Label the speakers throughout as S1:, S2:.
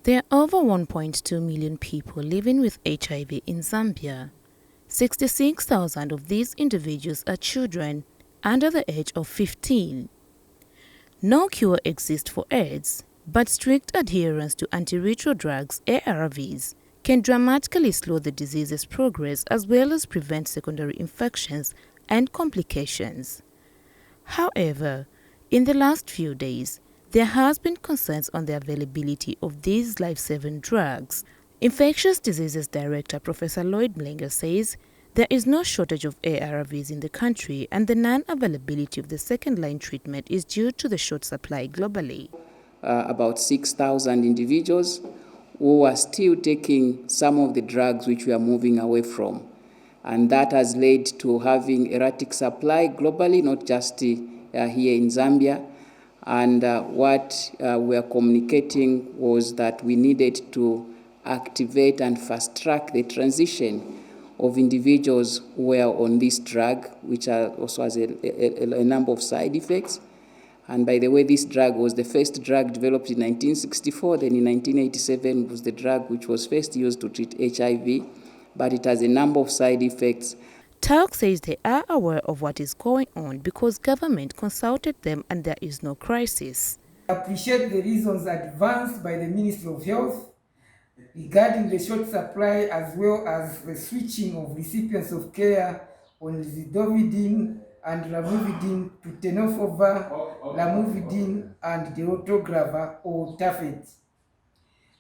S1: There are over 1.2 million people living with HIV in Zambia. 66,000 of these individuals are children under the age of 15. No cure exists for AIDS, but strict adherence to anti-retroviral drugs (ARVs) can dramatically slow the disease's progress as well as prevent secondary infections and complications. However, in the last few days, there has been concerns on the availability of these life-saving drugs. Infectious Diseases Director Professor Lloyd Mlenga says there is no shortage of ARVs in the country and the non-availability of the second-line treatment is due to the short supply globally.
S2: About 6,000 individuals who are still taking some of the drugs which we are moving away from. And that has led to having erratic supply globally, not just here in Zambia. And what we are communicating was that we needed to activate and fast-track the transition of individuals who were on this drug, which also has a number of side effects. And by the way, this drug was the first drug developed in 1964. Then in 1987 was the drug which was first used to treat HIV, but it has a number of side effects.
S1: TALC says they are aware of what is going on because government consulted them and there is no crisis.
S3: I appreciate the reasons advanced by the Ministry of Health regarding the short supply as well as the switching of recipients of care on zidovudine and lamivudine to tenofovir, lamivudine and dolutegravir or tafet.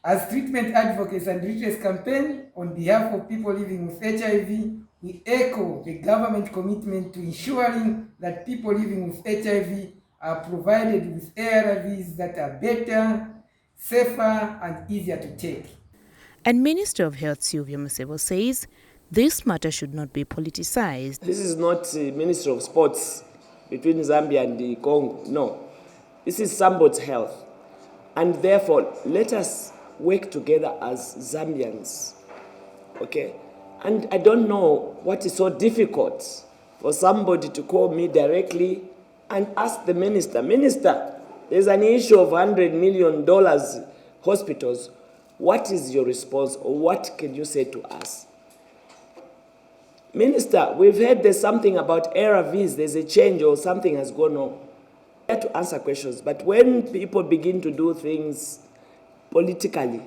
S3: As treatment advocates and redress campaign on behalf of people living with HIV, we echo the government commitment to ensuring that people living with HIV are provided with ARVs that are better, safer, and easier to take.
S1: And Minister of Health Sylvia Masebo says this matter should not be politicized.
S4: This is not a Ministry of Sports between Zambia and the Congo. No. This is somebody's health. And therefore, let us work together as Zambians. Okay? And I don't know what is so difficult for somebody to call me directly and ask the minister, Minister, there's an issue of $100 million hospitals. What is your response or what can you say to us? Minister, we've heard there's something about ARVs, there's a change or something has gone on. I have to answer questions, but when people begin to do things politically,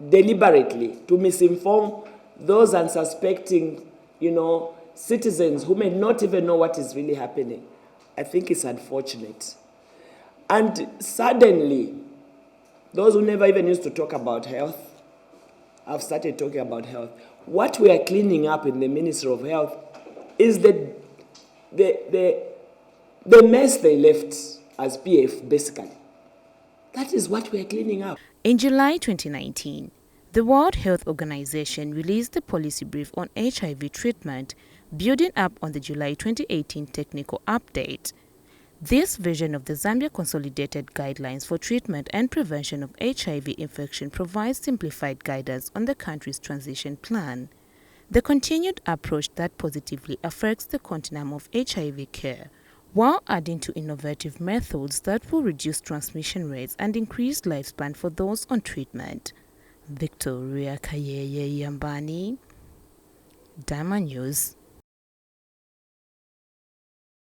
S4: deliberately, to misinform those unsuspecting, citizens who may not even know what is really happening, I think it's unfortunate. And suddenly, those who never even used to talk about health have started talking about health. What we are cleaning up in the Ministry of Health is the mess they left as PF, basically. That is what we are cleaning up.
S1: In July 2019, the World Health Organization released the policy brief on HIV treatment, building up on the July 2018 technical update. This version of the Zambia Consolidated Guidelines for Treatment and Prevention of HIV Infection provides simplified guidance on the country's transition plan. The continued approach that positively affects the continuum of HIV care, while adding to innovative methods that will reduce transmission rates and increase lifespan for those on treatment. Victoria Kayeye Yambani, Diamond News.